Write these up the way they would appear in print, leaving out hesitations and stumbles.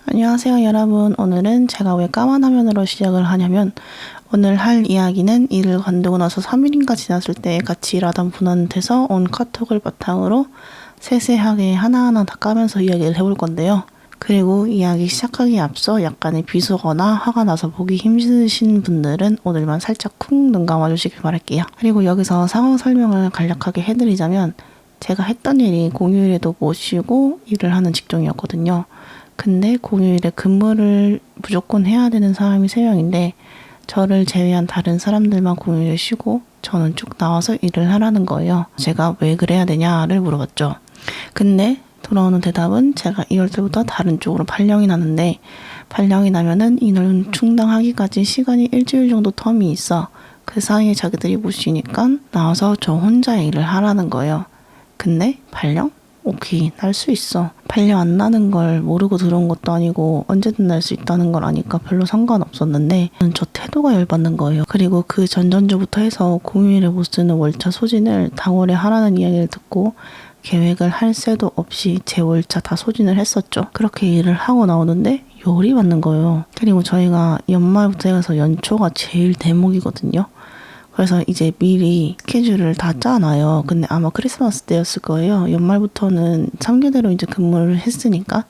안녕하세요 여러분. 오늘은 제가 왜 까만 화면으로 시작을 하냐면 오늘 할 이야기는 일을 관두고 나서 3일인가 지났을 때 같이 일하던 분한테서 온 카톡을 바탕으로 세세하게 하나하나 다 까면서 이야기를 해볼 건데요. 그리고 이야기 시작하기에 앞서 약간의 비수거나 화가 나서 보기 힘드신 분들은 오늘만 살짝 쿵 눈 감아주시길 바랄게요. 그리고 여기서 상황 설명을 간략하게 해드리자면 제가 했던 일이 공휴일에도 못 쉬고 일을 하는 직종이었거든요. 근데 공휴일에 근무를 무조건 해야 되는 사람이 3명인데 저를 제외한 다른 사람들만 공휴일에 쉬고 저는 쭉 나와서 일을 하라는 거예요. 제가 왜 그래야 되냐를 물어봤죠. 근데 돌아오는 대답은 제가 2월 때부터 다른 쪽으로 발령이 나는데 발령이 나면은 인원 충당하기까지 시간이 일주일 정도 텀이 있어. 그 사이에 자기들이 못 쉬니까 나와서 저 혼자 일을 하라는 거예요. 근데 발령? 오케이, 날 수 있어. 발령 안 나는 걸 모르고 들어온 것도 아니고 언제든 날 수 있다는 걸 아니까 별로 상관없었는데 저 태도가 열받는 거예요. 그리고 그 전전주부터 해서 공휴일에 못 쓰는 월차 소진을 당월에 하라는 이야기를 듣고 계획을 할 새도 없이 제 월차 다 소진을 했었죠. 그렇게 일을 하고 나오는데 열이 받는 거예요. 그리고 저희가 연말부터 해서 연초가 제일 대목이거든요. 그래서 이제 미리 스케줄을 다 짜놔요. 근데 아마 크리스마스 때였을 거예요. 연말부터는 3개대로 이제 근무를 했으니까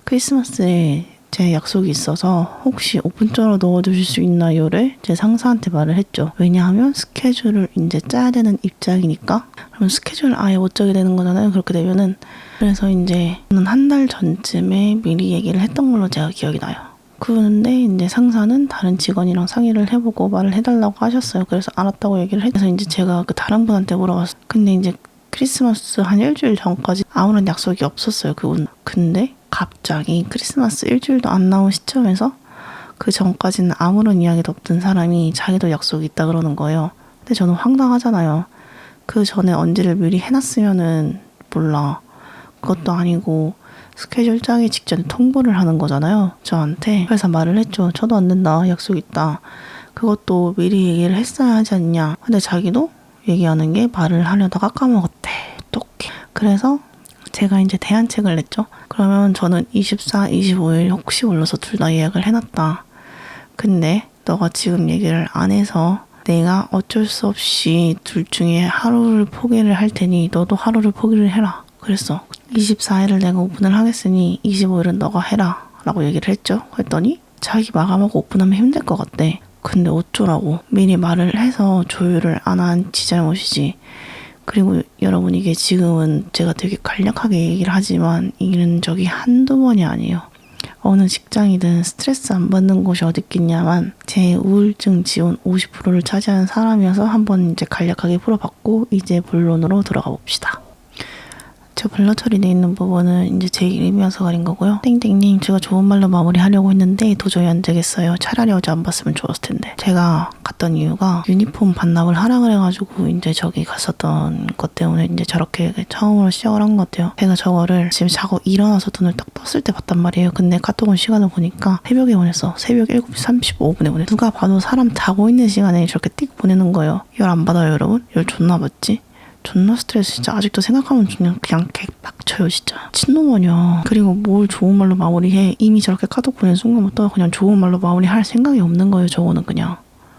크리스마스에 제 약속이 있어서 혹시 오픈절로 넣어주실 수 있나요를 제 상사한테 말을 했죠. 왜냐하면 스케줄을 이제 짜야 되는 입장이니까. 그럼 스케줄을 아예 못 짜게 되는 거잖아요. 그렇게 되면은. 그래서 이제 저는 한 달 전쯤에 미리 얘기를 했던 걸로 제가 기억이 나요. 그런데 이제 상사는 다른 직원이랑 상의를 해보고 말을 해달라고 하셨어요. 그래서 알았다고 얘기를 해서 이제 제가 그 다른 분한테 물어봤어요. 근데 이제 크리스마스 한 일주일 전까지 아무런 약속이 없었어요. 그분. 근데 갑자기 크리스마스 일주일도 안 나온 시점에서 그 전까지는 아무런 이야기도 없던 사람이 자기도 약속이 있다 그러는 거예요. 근데 저는 황당하잖아요. 그 전에 언지를 미리 해놨으면은 몰라. 그것도 아니고 스케줄 짜기 직전에 통보를 하는 거잖아요. 저한테. 그래서 말을 했죠. 저도 안 된다. 약속 있다. 그것도 미리 얘기를 했어야 하지 않냐. 근데 자기도 얘기하는 게 말을 하려다가 까먹었대. 똑. 그래서 제가 이제 대안책을 냈죠. 그러면 저는 24, 25일 혹시 몰라서 둘 다 예약을 해놨다. 근데 너가 지금 얘기를 안 해서 내가 어쩔 수 없이 둘 중에 하루를 포기를 할 테니 너도 하루를 포기를 해라. 그랬어. 24일을 내가 오픈을 하겠으니 25일은 너가 해라 라고 얘기를 했죠. 했더니 자기 마감하고 오픈하면 힘들 것 같대. 근데 어쩌라고. 미리 말을 해서 조율을 안 한 지 잘못이지. 그리고 여러분 이게 지금은 제가 되게 간략하게 얘기를 하지만 이런 적이 한두 번이 아니에요. 어느 직장이든 스트레스 안 받는 곳이 어디 있겠냐만 제 우울증 지원 50%를 차지하는 사람이어서 한번 이제 간략하게 풀어봤고 이제 본론으로 들어가 봅시다. 저 블러 처리되어 있는 부분은 이제 제 이름이어서 그린 거고요. 땡땡님, 제가 좋은 말로 마무리하려고 했는데 도저히 안 되겠어요. 차라리 어제 안 봤으면 좋았을 텐데. 제가 갔던 이유가 유니폼 반납을 하라 그래가지고 이제 저기 갔었던 것 때문에 이제 저렇게 처음으로 시작을 한 것 같아요. 제가 저거를 지금 자고 일어나서 눈을 딱 떴을 때 봤단 말이에요. 근데 카톡은 시간을 보니까 새벽에 보냈어. 새벽 7시 35분에 보냈어. 누가 봐도 사람 자고 있는 시간에 저렇게 띡 보내는 거예요. 열 안 받아요 여러분? 열 존나 받지? 존나 스트레스 진짜 아직도 생각하면 그냥 개빡쳐요 진짜. 친놈 아니야. 그리고 뭘 좋은 말로 마무리해. 이미 저렇게 카톡 보낸 순간부터 그냥 좋은 말로 마무리할 생각이 없는 거예요. 저거는 그냥.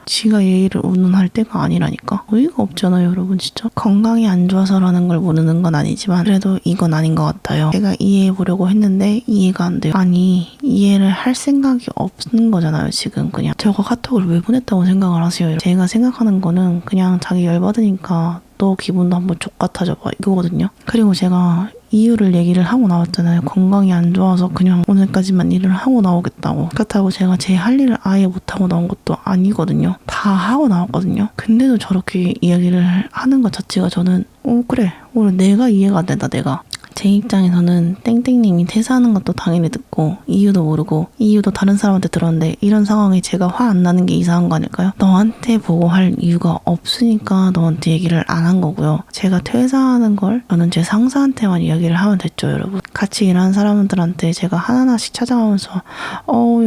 지가 예의를 운운할 때가 아니라니까. 어이가 없잖아요 여러분 진짜. 건강이 안 좋아서라는 걸 모르는 건 아니지만 그래도 이건 아닌 것 같아요. 제가 이해해보려고 했는데 이해가 안 돼요. 아니 이해를 할 생각이 없는 거잖아요 지금. 그냥 저거 카톡을 왜 보냈다고 생각을 하세요. 제가 생각하는 거는 그냥 자기 열받으니까 너 기분도 한번 족같아져봐 이거거든요. 그리고 제가 이유를 얘기를 하고 나왔잖아요. 건강이 안 좋아서 그냥 오늘까지만 일을 하고 나오겠다고. 그렇다고 제가 제 할 일을 아예 못하고 나온 것도 아니거든요. 다 하고 나왔거든요. 근데도 저렇게 이야기를 하는 것 자체가 저는 그래 오늘 내가 이해가 안 된다. 내가 제 입장에서는 땡땡님이 퇴사하는 것도 당연히 듣고 이유도 모르고 이유도 다른 사람한테 들었는데 이런 상황에 제가 화 안 나는 게 이상한 거 아닐까요? 너한테 보고할 이유가 없으니까 너한테 얘기를 안 한 거고요. 제가 퇴사하는 걸 저는 제 상사한테만 이야기를 하면 됐죠 여러분. 같이 일하는 사람들한테 제가 하나하나씩 찾아가면서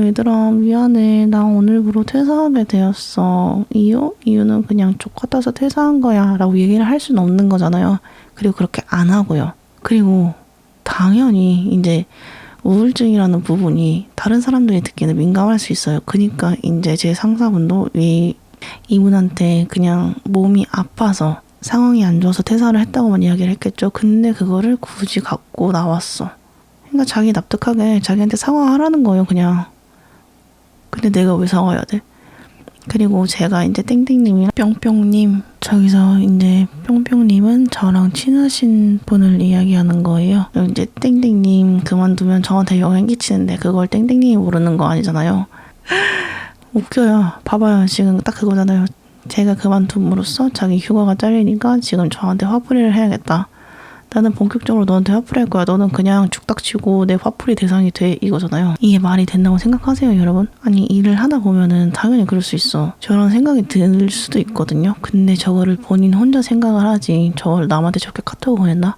얘들아 미안해 나 오늘부로 퇴사하게 되었어. 이유는 그냥 족같아서 퇴사한 거야 라고 얘기를 할 수는 없는 거잖아요. 그리고 그렇게 안 하고요. 그리고 당연히 이제 우울증이라는 부분이 다른 사람들이 듣기에는 민감할 수 있어요. 그러니까 이제 제 상사분도 이분한테 그냥 몸이 아파서 상황이 안 좋아서 퇴사를 했다고만 이야기를 했겠죠. 근데 그거를 굳이 갖고 나왔어. 그러니까 자기 납득하게 자기한테 사과하라는 거예요, 그냥. 근데 내가 왜 사과해야 돼? 그리고 제가 이제 땡땡님이랑 뿅뿅님, 저기서 이제 뿅뿅님은 저랑 친하신 분을 이야기하는 거예요. 이제 땡땡님 그만두면 저한테 영향 끼치는데 그걸 땡땡님이 모르는 거 아니잖아요. 웃겨요. 봐봐요. 지금 딱 그거잖아요. 제가 그만둠으로써 자기 휴가가 잘리니까 지금 저한테 화풀이를 해야겠다. 나는 본격적으로 너한테 화풀이할 거야. 너는 그냥 죽닥치고 내 화풀이 대상이 돼, 이거잖아요. 이게 말이 된다고 생각하세요, 여러분? 아니, 일을 하다 보면은 당연히 그럴 수 있어. 저런 생각이 들 수도 있거든요. 근데 저거를 본인 혼자 생각을 하지 저걸 남한테 저렇게 카톡을 보냈나?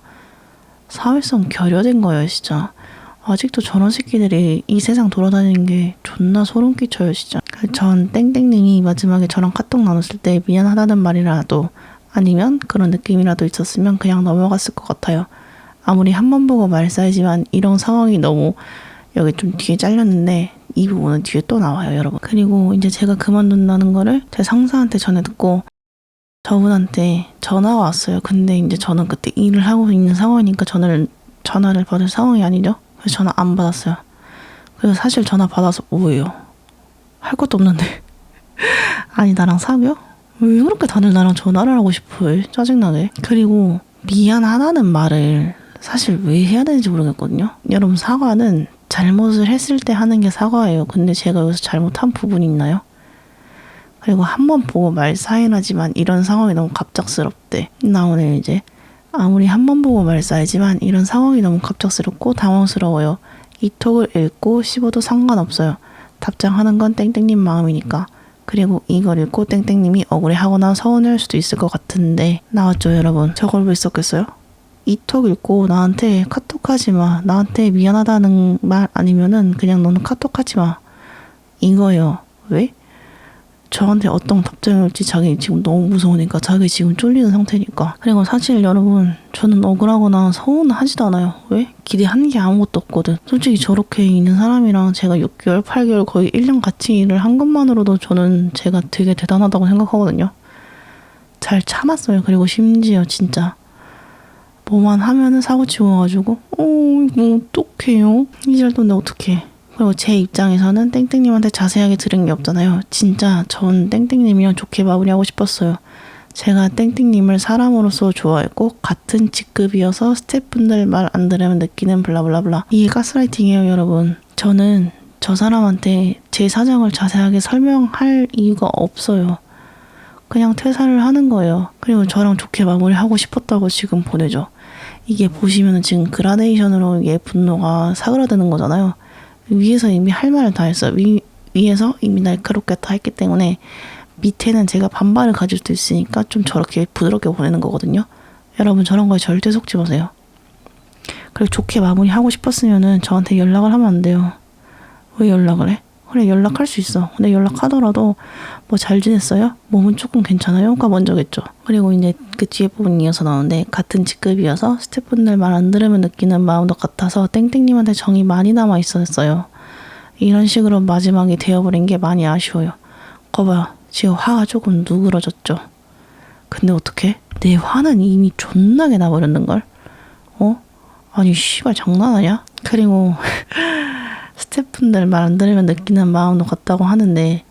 사회성 결여된 거예요, 진짜. 아직도 저런 새끼들이 이 세상 돌아다니는 게 존나 소름 끼쳐요, 진짜. 전 땡땡님이 마지막에 저랑 카톡 나눴을 때 미안하다는 말이라도 아니면 그런 느낌이라도 있었으면 그냥 넘어갔을 것 같아요. 아무리 한 번 보고 말싸이지만 이런 상황이 너무 여기 좀 뒤에 잘렸는데 이 부분은 뒤에 또 나와요, 여러분. 그리고 이제 제가 그만둔다는 거를 제 상사한테 전해 듣고 저분한테 전화가 왔어요. 근데 이제 저는 그때 일을 하고 있는 상황이니까 전화를 받을 상황이 아니죠. 그래서 전화 안 받았어요. 그래서 사실 전화 받아서 뭐예요? 할 것도 없는데. 아니, 나랑 사귀어? 왜 그렇게 다들 나랑 전화를 하고 싶어 해? 짜증나게. 그리고 미안하다는 말을 사실 왜 해야 되는지 모르겠거든요. 여러분, 사과는 잘못을 했을 때 하는 게 사과예요. 근데 제가 여기서 잘못한 부분이 있나요? 그리고 한 번 보고 말 사이나지만 이런 상황이 너무 갑작스럽대. 나 오늘 이제 아무리 한 번 보고 말 사이지만 이런 상황이 너무 갑작스럽고 당황스러워요. 이 톡을 읽고 씹어도 상관없어요. 답장하는 건 땡땡님 마음이니까. 그리고 이걸 읽고 땡땡님이 억울해하거나 서운해할 수도 있을 것 같은데 나왔죠, 여러분. 저걸 왜 썼겠어요? 이 톡 읽고 나한테 카톡하지 마. 나한테 미안하다는 말 아니면은 그냥 너는 카톡하지 마. 이거예요. 왜? 저한테 어떤 답장이 올지 자기 지금 너무 무서우니까, 자기 지금 쫄리는 상태니까. 그리고 사실 여러분, 저는 억울하거나 서운하지도 않아요. 왜? 기대하는 게 아무것도 없거든. 솔직히 저렇게 있는 사람이랑 제가 6개월, 8개월, 거의 1년 같이 일을 한 것만으로도 저는 제가 되게 대단하다고 생각하거든요. 잘 참았어요. 그리고 심지어 진짜 뭐만 하면은 사고치고 와가지고 이거 어떡해요? 이잘돈데 어떡해. 그리고 제 입장에서는 땡땡님한테 자세하게 들은 게 없잖아요. 진짜 전 땡땡님이랑 좋게 마무리하고 싶었어요. 제가 땡땡님을 사람으로서 좋아했고 같은 직급이어서 스태프분들 말 안 들으면 느끼는 블라블라블라. 이게 가스라이팅이에요, 여러분. 저는 저 사람한테 제 사정을 자세하게 설명할 이유가 없어요. 그냥 퇴사를 하는 거예요. 그리고 저랑 좋게 마무리하고 싶었다고 지금 보내죠. 이게 보시면은 지금 그라데이션으로 얘 분노가 사그라드는 거잖아요. 위에서 이미 할 말을 다 했어요. 위에서 이미 날카롭게 다 했기 때문에 밑에는 제가 반발을 가질 수도 있으니까 좀 저렇게 부드럽게 보내는 거거든요. 여러분, 저런 거에 절대 속지 마세요. 그리고 좋게 마무리하고 싶었으면은 저한테 연락을 하면 안 돼요. 왜 연락을 해? 그래, 연락할 수 있어. 근데 연락하더라도 뭐 잘 지냈어요? 몸은 조금 괜찮아요? 가 먼저겠죠. 그리고 이제 그 뒤에 부분이 이어서 나오는데 같은 직급이어서 스태프분들 말 안 들으면 느끼는 마음도 같아서 땡땡님한테 정이 많이 남아 있었어요. 이런 식으로 마지막이 되어버린 게 많이 아쉬워요. 거봐요. 지금 화가 조금 누그러졌죠. 근데 어떡해? 내 화는 이미 존나게 나버렸는걸? 아니 씨발 장난하냐? 그리고 스태프분들 말 안 들으면 느끼는 마음도 같다고 하는데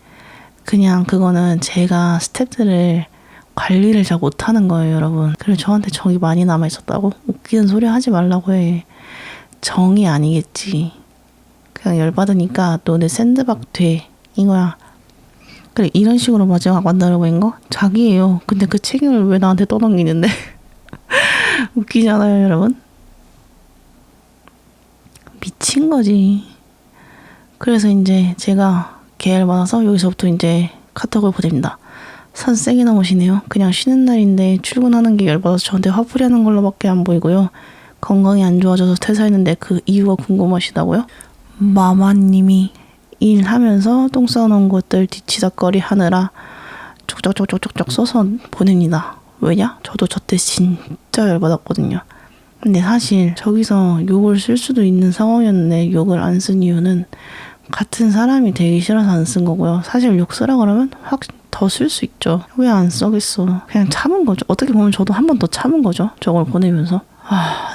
그냥 그거는 제가 스태프들을 관리를 잘 못하는 거예요, 여러분. 그리고 저한테 정이 많이 남아있었다고? 웃기는 소리 하지 말라고 해. 정이 아니겠지. 그냥 열받으니까 너네 샌드박 돼. 이거야. 그래, 이런 식으로 마지막 만나려고 거? 자기예요. 근데 그 책임을 왜 나한테 떠넘기는데? 웃기잖아요, 여러분. 미친 거지. 그래서 이제 제가 계열 받아서 여기서부터 이제 카톡을 보냅니다. 산 세게 넘으시네요. 그냥 쉬는 날인데 출근하는 게 열받아서 저한테 화풀이 하는 걸로밖에 안 보이고요. 건강이 안 좋아져서 퇴사했는데 그 이유가 궁금하시다고요? 마마님이 일하면서 똥 싸놓은 것들 뒤치다거리 하느라 쪽쪽쪽쪽쪽 써서 보냅니다. 왜냐? 저도 저때 진짜 열받았거든요. 근데 사실 저기서 욕을 쓸 수도 있는 상황이었는데 욕을 안 쓴 이유는 같은 사람이 되기 싫어서 안 쓴 거고요. 사실 욕 쓰라 그러면 확 더 쓸 수 있죠. 왜 안 써겠어. 그냥 참은 거죠. 어떻게 보면 저도 한 번 더 참은 거죠. 저걸 보내면서.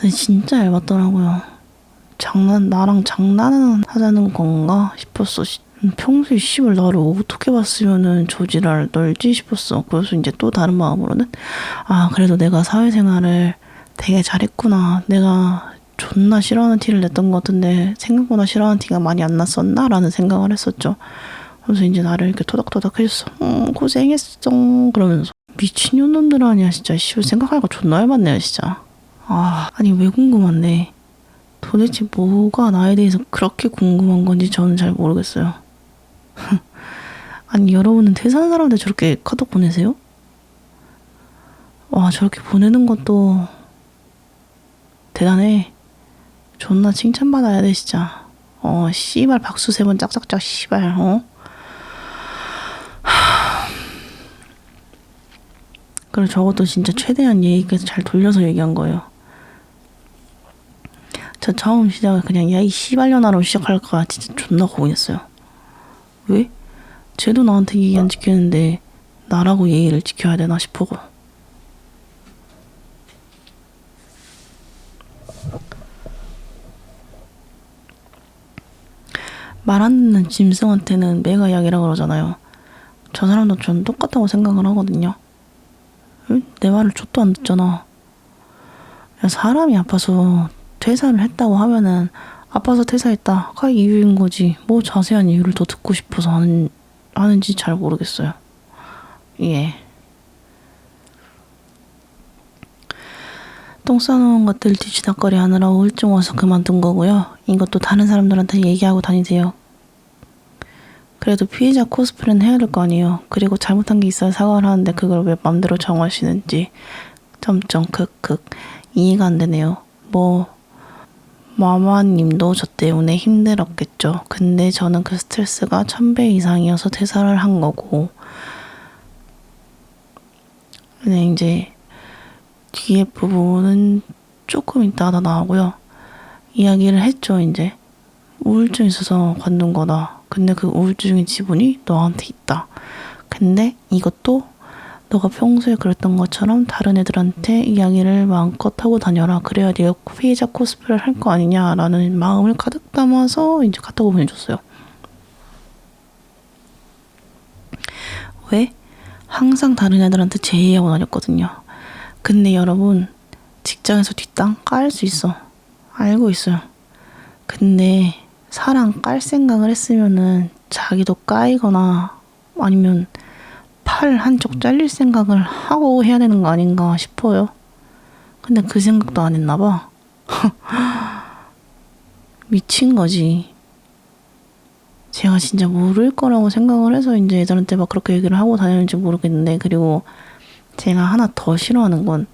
근데 진짜 열받더라고요. 나랑 장난은 하자는 건가 싶었어. 평소에 씨발 나를 어떻게 봤으면은 조지랄 널지 싶었어. 그래서 이제 또 다른 마음으로는 그래도 내가 사회생활을 되게 잘했구나. 내가 존나 싫어하는 티를 냈던 것 같은데 생각보다 싫어하는 티가 많이 안 났었나? 라는 생각을 했었죠. 그래서 이제 나를 이렇게 토닥토닥 해줬어. 고생했어. 그러면서. 미친년놈들 아니야 진짜. 생각하니까 존나 열받네요 진짜. 아니 왜 궁금한데 도대체 뭐가 나에 대해서 그렇게 궁금한 건지 저는 잘 모르겠어요. 아니 여러분은 퇴사한 사람한테 저렇게 카톡 보내세요? 저렇게 보내는 것도 대단해. 존나 칭찬받아야 돼 진짜. 씨발 박수 3번 짝짝짝 씨발. 그리고 저것도 진짜 최대한 예의 있게 잘 돌려서 얘기한 거예요. 저 처음 시작을 그냥 야 이 씨발년아로 시작할까 진짜 존나 고민했어요. 왜? 쟤도 나한테 예의 안 지키는데 나라고 예의를 지켜야 되나 싶어. 말 안 듣는 짐승한테는 매가 약이라 그러잖아요. 저 사람도 전 똑같다고 생각을 하거든요. 내 말을 족도 안 듣잖아. 사람이 아파서 퇴사를 했다고 하면은 아파서 퇴사했다가 이유인 거지. 뭐 자세한 이유를 더 듣고 싶어서 하는지 잘 모르겠어요. 예. 똥 싸놓은 것들 뒤치다거리 하느라 우울증 와서 그만둔 거고요. 이것도 다른 사람들한테 얘기하고 다니세요. 그래도 피해자 코스프레는 해야 될 거 아니에요. 그리고 잘못한 게 있어야 사과를 하는데 그걸 왜 맘대로 정하시는지 크크 이해가 안 되네요. 마마님도 저 때문에 힘들었겠죠. 근데 저는 그 스트레스가 1000배 이상이어서 퇴사를 한 거고. 근데 이제 뒤에 부분은 조금 이따가 나오고요. 이야기를 했죠. 이제 우울증 있어서 관둔 거다. 근데 그 우울증의 지분이 너한테 있다. 근데 이것도 너가 평소에 그랬던 것처럼 다른 애들한테 이야기를 마음껏 하고 다녀라. 그래야 네가 피해자 코스프레를 할 거 아니냐라는 마음을 가득 담아서 이제 카톡을 보내줬어요. 왜? 항상 다른 애들한테 제의하고 다녔거든요. 근데 여러분 직장에서 뒷땅 깔 수 있어. 알고 있어요. 근데 사람 깔 생각을 했으면은 자기도 까이거나 아니면 팔 한쪽 잘릴 생각을 하고 해야 되는 거 아닌가 싶어요. 근데 그 생각도 안 했나 봐. 미친 거지. 제가 진짜 모를 거라고 생각을 해서 이제 애들한테 막 그렇게 얘기를 하고 다녔는지 모르겠는데, 그리고 제가 하나 더 싫어하는 건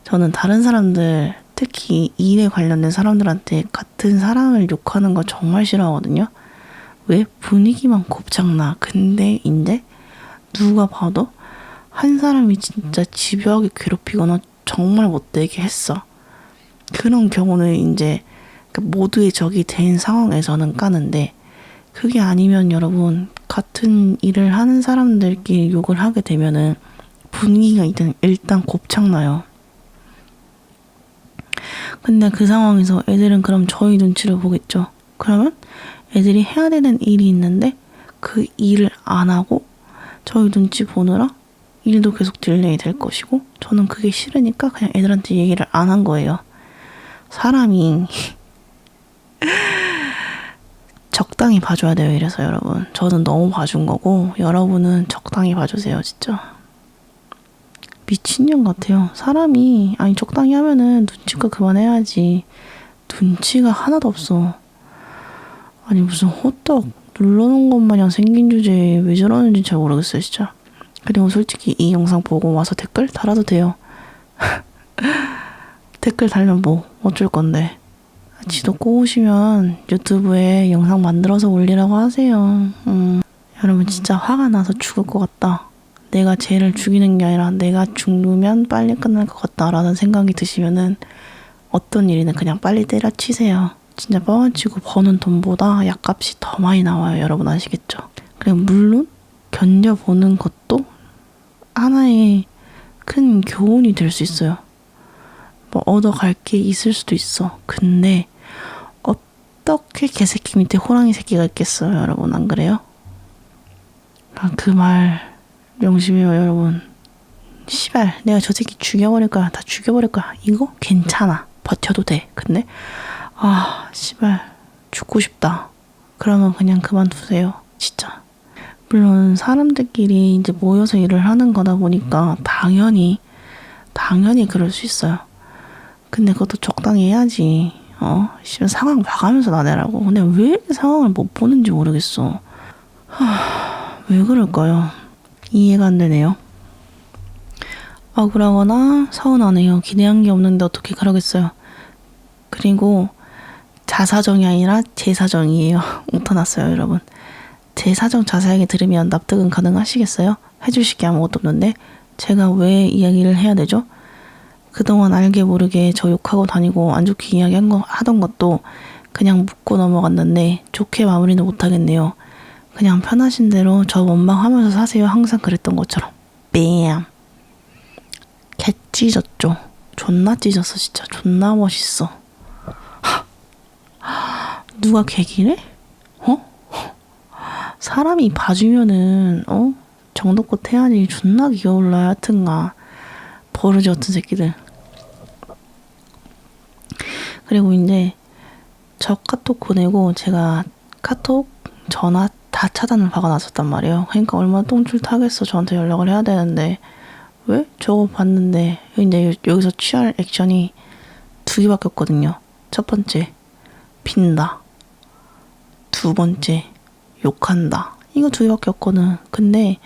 저는 다른 사람들, 특히 일에 관련된 사람들한테 같은 사람을 욕하는 거 정말 싫어하거든요. 왜? 분위기만 곱창나. 근데 이제 누가 봐도 한 사람이 진짜 집요하게 괴롭히거나 정말 못되게 했어. 그런 경우는 이제 모두의 적이 된 상황에서는 까는데, 그게 아니면 여러분 같은 일을 하는 사람들끼리 욕을 하게 되면은 분위기가 일단 곱창나요. 근데 그 상황에서 애들은 그럼 저희 눈치를 보겠죠. 그러면 애들이 해야 되는 일이 있는데 그 일을 안 하고 저희 눈치 보느라 일도 계속 딜레이 될 것이고, 저는 그게 싫으니까 그냥 애들한테 얘기를 안 한 거예요. 사람이 적당히 봐줘야 돼요. 이래서 여러분, 저는 너무 봐준 거고 여러분은 적당히 봐주세요. 진짜 미친년 같아요. 사람이 적당히 하면은 눈치껏 그만해야지. 눈치가 하나도 없어. 아니 무슨 호떡 눌러놓은 것 마냥 생긴 주제에 왜 저러는지 잘 모르겠어요 진짜. 그리고 솔직히 이 영상 보고 와서 댓글 달아도 돼요. 댓글 달면 뭐 어쩔 건데. 지도 꼬우시면 유튜브에 영상 만들어서 올리라고 하세요. 여러분 진짜 화가 나서 죽을 것 같다. 내가 쟤를 죽이는 게 아니라 내가 죽으면 빨리 끝날 것 같다라는 생각이 드시면은 어떤 일이든 그냥 빨리 때려치세요. 진짜 뻥치고 버는 돈보다 약값이 더 많이 나와요. 여러분 아시겠죠? 그리고 물론 견뎌보는 것도 하나의 큰 교훈이 될 수 있어요. 뭐 얻어갈 게 있을 수도 있어. 근데 어떻게 개새끼 밑에 호랑이 새끼가 있겠어요, 여러분? 안 그래요? 그 말 명심해요, 여러분. 씨발, 내가 저 새끼 죽여버릴 거야. 다 죽여버릴 거야. 이거 괜찮아. 버텨도 돼. 근데 씨발 죽고 싶다. 그러면 그냥 그만두세요. 진짜. 물론 사람들끼리 이제 모여서 일을 하는 거다 보니까 당연히 그럴 수 있어요. 근데 그것도 적당히 해야지. 씨발 상황 봐가면서 나대라고. 근데 왜 상황을 못 보는지 모르겠어. 왜 그럴까요? 이해가 안 되네요. 억울하거나 서운하네요. 기대한 게 없는데 어떻게 그러겠어요. 그리고 자사정이 아니라 제 사정이에요. 웃어났어요, 여러분. 제 사정 자세하게 들으면 납득은 가능하시겠어요? 해주실 게 아무것도 없는데 제가 왜 이야기를 해야 되죠? 그동안 알게 모르게 저 욕하고 다니고 안 좋게 하던 것도 그냥 묻고 넘어갔는데 좋게 마무리는 못하겠네요. 그냥 편하신 대로 저 원망하면서 사세요. 항상 그랬던 것처럼. 뺨. 개 찢었죠. 존나 찢었어. 진짜 존나 멋있어. 누가 개기래? 사람이 봐주면은 정도껏 해야지. 존나 귀여울라. 하여튼가 버르지 같은 새끼들. 그리고 이제 저 카톡 보내고 제가 카톡 전화 다 차단을 박아놨었단 말이에요. 그러니까 얼마나 똥줄 타겠어. 저한테 연락을 해야 되는데 왜? 저거 봤는데 이제 여기서 취할 액션이 2개밖에 없거든요. 첫 번째 빈다. 2번째 욕한다. 이거 2개밖에 없거든. 근데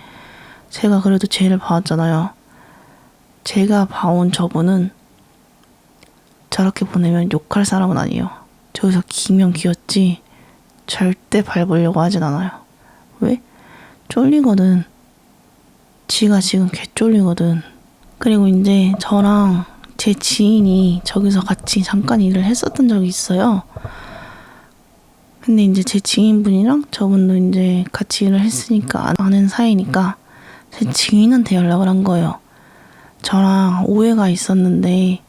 제가 그래도 죄를 봐왔잖아요. 제가 봐온 저분은 저렇게 보내면 욕할 사람은 아니에요. 저기서 기면 기었지 절대 밟으려고 하진 않아요. 왜? 쫄리거든. 지가 지금 개 쫄리거든. 그리고 이제 저랑 제 지인이 저기서 같이 잠깐 일을 했었던 적이 있어요. 근데 이제 제 지인분이랑 저분도 이제 같이 일을 했으니까 아는 사이니까 제 지인한테 연락을 한 거예요. 저랑 오해가 있었는데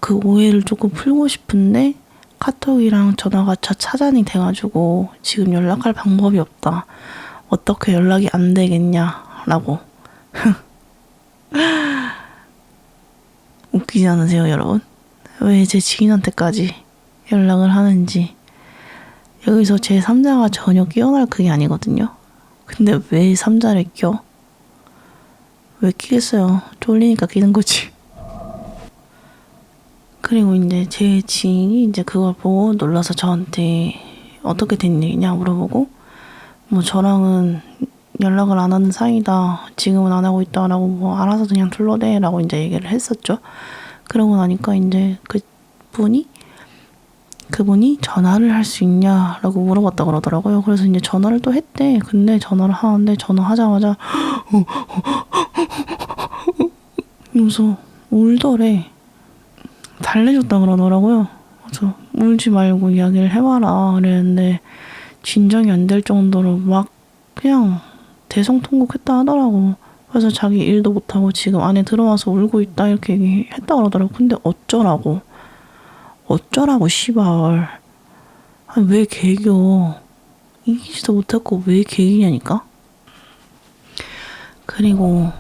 그 오해를 조금 풀고 싶은데 카톡이랑 전화가 차단이 돼가지고 지금 연락할 방법이 없다. 어떻게 연락이 안 되겠냐라고. 웃기지 않으세요, 여러분? 왜 제 지인한테까지 연락을 하는지. 여기서 제 3자가 전혀 끼어날 그게 아니거든요. 근데 왜 3자를 껴? 왜 끼겠어요? 쫄리니까 끼는 거지. 그리고 이제 제 지인이 이제 그걸 보고 놀라서 저한테 어떻게 된 일이냐 물어보고 뭐 저랑은 연락을 안 하는 사이다. 지금은 안 하고 있다라고 뭐 알아서 그냥 둘러대라고 이제 얘기를 했었죠. 그러고 나니까 이제 그분이 전화를 할 수 있냐라고 물어봤다 그러더라고요. 그래서 이제 전화를 또 했대. 근데 전화를 하는데 전화하자마자 이러면서 울더래. 달래줬다 그러더라고요. 그래서 울지 말고 이야기를 해봐라 그랬는데 진정이 안 될 정도로 막 그냥 대성통곡했다 하더라고. 그래서 자기 일도 못하고 지금 안에 들어와서 울고 있다 이렇게 얘기했다 그러더라고. 근데 어쩌라고 씨발. 아니, 왜 개겨. 이기지도 못했고 왜 개기냐니까. 그리고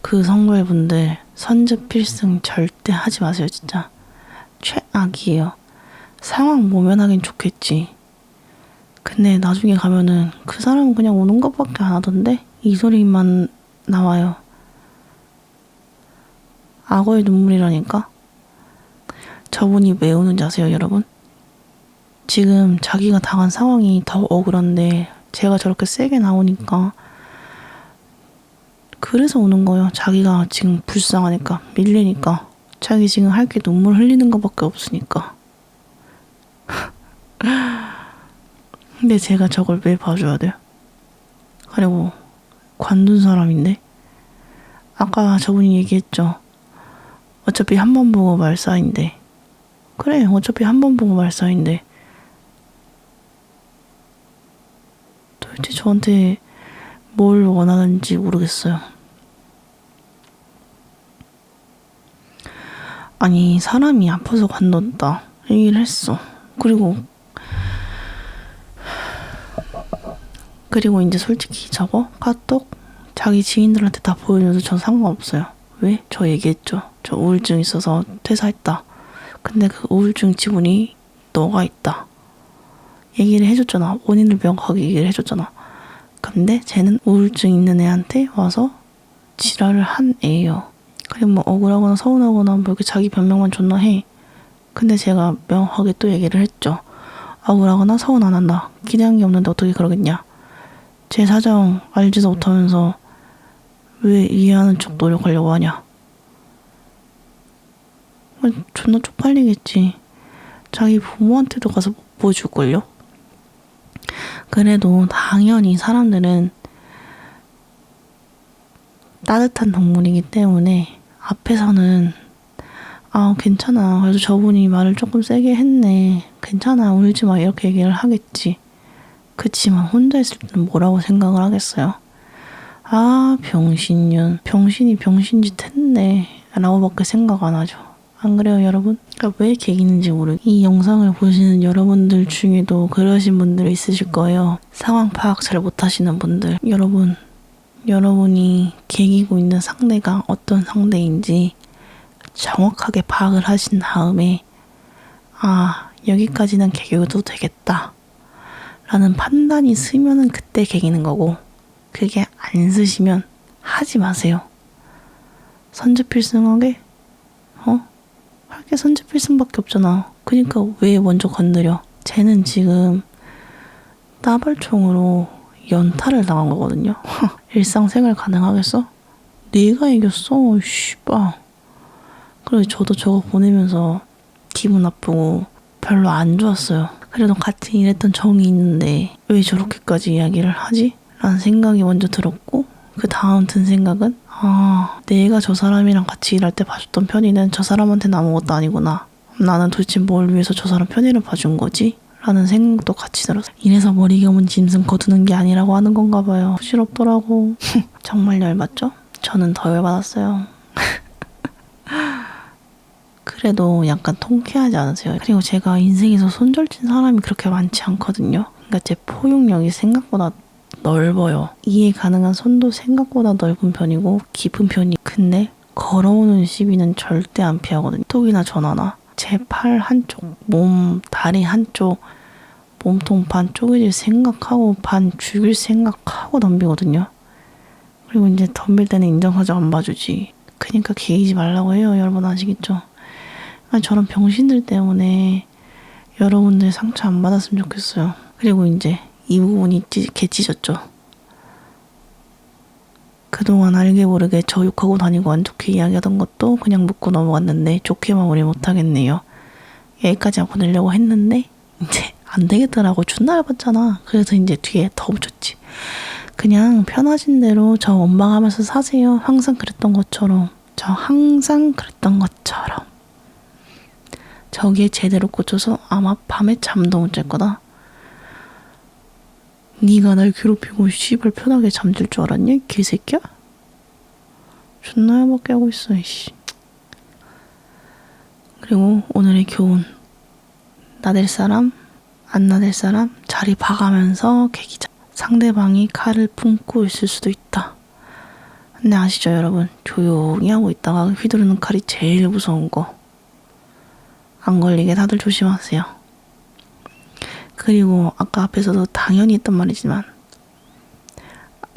그 성도회분들 선제 필승 절대 하지 마세요. 진짜 최악이에요. 상황 모면하긴 좋겠지. 근데 나중에 가면은 그 사람은 그냥 우는 것밖에 안 하던데 이 소리만 나와요. 악어의 눈물이라니까. 저분이 왜 우는지 아세요, 여러분? 지금 자기가 당한 상황이 더 억울한데 제가 저렇게 세게 나오니까 그래서 우는 거예요. 자기가 지금 불쌍하니까, 밀리니까. 자기 지금 할 게 눈물 흘리는 것밖에 없으니까. 근데 제가 저걸 왜 봐줘야 돼요? 그리고 관둔 사람인데 아까 저분이 얘기했죠. 어차피 한 번 보고 말 사이인데 그래, 어차피 한 번 보고 말 사이인데. 도대체 저한테 뭘 원하는지 모르겠어요. 아니, 사람이 아파서 관뒀다 얘기를 했어. 그리고 이제 솔직히 저거 카톡 자기 지인들한테 다 보여줘도 전 상관없어요. 왜? 저 얘기했죠. 저 우울증 있어서 퇴사했다. 근데 그 우울증 지분이 너가 있다. 얘기를 해줬잖아. 원인을 명확하게 얘기를 해줬잖아. 근데 쟤는 우울증 있는 애한테 와서 지랄을 한 애예요. 그리고 뭐 억울하거나 서운하거나 뭐 이렇게 자기 변명만 존나 해. 근데 제가 명확하게 또 얘기를 했죠. 억울하거나 서운 안 한다. 기대한 게 없는데 어떻게 그러겠냐. 제 사정 알지도 못하면서 왜 이해하는 척 노력하려고 하냐. 존나 쪽팔리겠지. 자기 부모한테도 가서 못 보여줄걸요? 그래도 당연히 사람들은 따뜻한 동물이기 때문에 앞에서는 괜찮아. 그래도 저분이 말을 조금 세게 했네. 괜찮아. 울지 마. 이렇게 얘기를 하겠지. 그치만 혼자 있을 때는 뭐라고 생각을 하겠어요. 병신년. 병신이 병신짓 했네. 라고밖에 생각 안 하죠. 안 그래요, 여러분? 그러니까 왜 개기는지 이 영상을 보시는 여러분들 중에도 그러신 분들 있으실 거예요. 상황 파악 잘 못하시는 분들. 여러분이 개기고 있는 상대가 어떤 상대인지 정확하게 파악을 하신 다음에 여기까지는 개겨도 되겠다 라는 판단이 쓰면은 그때 개기는 거고, 그게 안 쓰시면 하지 마세요. 선제필승하게 할 게 선제필승밖에 없잖아. 그러니까 왜 먼저 건드려. 쟤는 지금 따발총으로 연타를 당한 거거든요. 일상생활 가능하겠어? 네가 이겼어. 씨발. 그래서 저도 저거 보내면서 기분 나쁘고 별로 안 좋았어요. 그래도 같이 일했던 정이 있는데 왜 저렇게까지 이야기를 하지? 라는 생각이 먼저 들었고, 그 다음 든 생각은 내가 저 사람이랑 같이 일할 때 봐줬던 편의는 저 사람한테는 아무것도 아니구나. 나는 도대체 뭘 위해서 저 사람 편의를 봐준 거지? 라는 생각도 같이 들었어요. 이래서 머리 겸은 짐승 거두는 게 아니라고 하는 건가 봐요. 부질없더라고. 정말 열받죠? 저는 더 열받았어요. 그래도 약간 통쾌하지 않으세요? 그리고 제가 인생에서 손절친 사람이 그렇게 많지 않거든요. 그러니까 제 포용력이 생각보다 넓어요. 이해 가능한 손도 생각보다 넓은 편이고 깊은 편이. 근데 걸어오는 시비는 절대 안 피하거든요. 톡이나 전화나. 제 팔 한쪽, 다리 한쪽, 몸통 반 쪼개질 생각하고 반 죽일 생각하고 덤비거든요. 그리고 이제 덤빌 때는 인정사정 안 봐주지. 그러니까 개이지 말라고 해요. 여러분 아시겠죠? 저런 병신들 때문에 여러분들 상처 안 받았으면 좋겠어요. 그리고 이제 이 부분이 개찢었죠. 그동안 알게 모르게 저 욕하고 다니고 안 좋게 이야기하던 것도 그냥 묻고 넘어갔는데 좋게 마무리 못하겠네요. 여기까지 보내려고 했는데 이제 안 되겠더라고. 존나 열받잖아. 그래서 이제 뒤에 더 붙였지. 그냥 편하신 대로 저 원망하면서 사세요. 항상 그랬던 것처럼. 저기에 제대로 꽂혀서 아마 밤에 잠도 못 잘 거다. 네가 날 괴롭히고 씨발 편하게 잠들 줄 알았니? 개새끼야? 존나 야먹게 하고 있어. 이씨. 그리고 오늘의 교훈. 나댈 사람, 안 나댈 사람 자리 봐가면서 개기자. 상대방이 칼을 품고 있을 수도 있다. 근데 아시죠 여러분? 조용히 하고 있다가 휘두르는 칼이 제일 무서운 거. 안 걸리게 다들 조심하세요. 그리고 아까 앞에서도 당연히 했던 말이지만,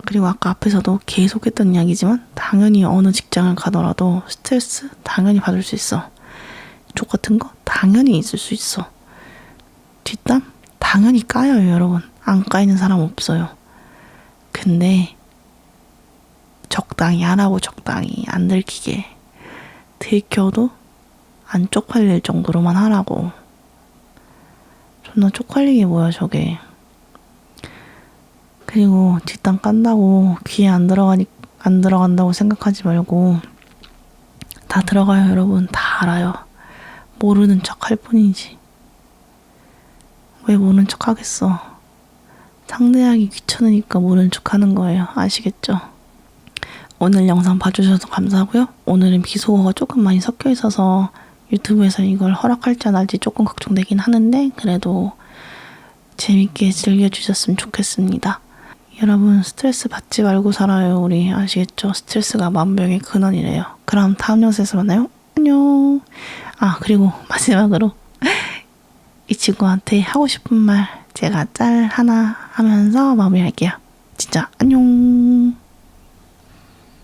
그리고 아까 앞에서도 계속 했던 이야기지만, 당연히 어느 직장을 가더라도 스트레스 당연히 받을 수 있어. 족 같은 거 당연히 있을 수 있어. 뒷담 당연히 까여요 여러분. 안 까이는 사람 없어요. 근데 적당히 하라고. 적당히 안 들키게. 들켜도 안 쪽팔릴 정도로만 하라고. 존나 쪽팔리게 뭐야 저게. 그리고 뒷담 깐다고 귀에 안 들어간다고 생각하지 말고 다 들어가요 여러분. 다 알아요. 모르는 척 할 뿐이지. 왜 모르는 척 하겠어. 상대하기 귀찮으니까 모르는 척 하는 거예요. 아시겠죠? 오늘 영상 봐주셔서 감사하고요. 오늘은 비속어가 조금 많이 섞여 있어서 유튜브에서 이걸 허락할지 안 할지 조금 걱정되긴 하는데 그래도 재밌게 즐겨주셨으면 좋겠습니다. 여러분 스트레스 받지 말고 살아요. 우리 아시겠죠? 스트레스가 만병의 근원이래요. 그럼 다음 영상에서 만나요. 안녕. 그리고 마지막으로 이 친구한테 하고 싶은 말 제가 짤 하나 하면서 마무리할게요. 진짜 안녕.